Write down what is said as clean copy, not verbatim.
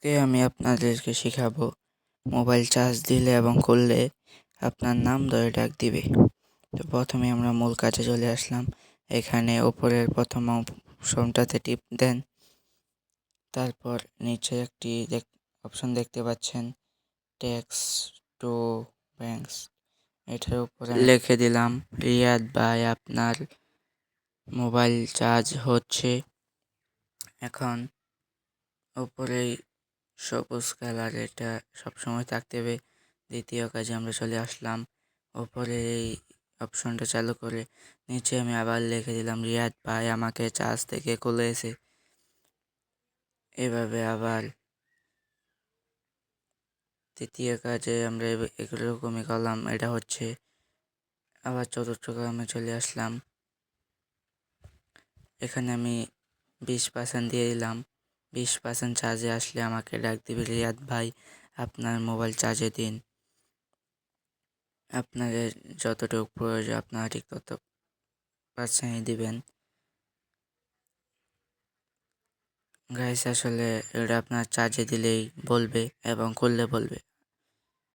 আজকে আমি আপনাদেরকে শেখাবো মোবাইল চার্জ দিলে এবং করলে আপনার নাম ধরে ডাক দিবে। তো প্রথমে আমরা মূল কাজে চলে আসলাম। এখানে ওপরের প্রথম অপশনটাতে টিপ দেন। তারপর নিচে একটি অপশন দেখতে পাচ্ছেন ট্যাক্স টু ব্যাংকস, এটার উপরে লিখে দিলাম রিয়াদ ভাই আপনার মোবাইল চার্জ হচ্ছে। এখন উপরেই সবুজ কালার, এটা সবসময় থাকতে হবে। দ্বিতীয় কাজে আমরা চলে আসলাম, ওপরে এই অপশনটা চালু করে নিচে আমি আবার লিখে দিলাম রিয়াদ ভাই আমাকে চার্জ থেকে খুলেছে। এভাবে আবার তৃতীয় কাজে আমরা এরকমই করলাম। এটা হচ্ছে আবার চতুর্থ কাজে চলে আসলাম, এখানে আমি 20% দিয়ে দিলাম। 20% চার্জে আসলে আমাকে ডাক দিবে রিয়াদ ভাই আপনার মোবাইল চার্জে দিন। আপনাদের যতটুকু প্রয়োজন আপনারা ঠিক তত পার্সেন্টই দিবেন। গাইস আসলে এটা আপনার চার্জে দিলেই বলবে এবং করলে বলবে।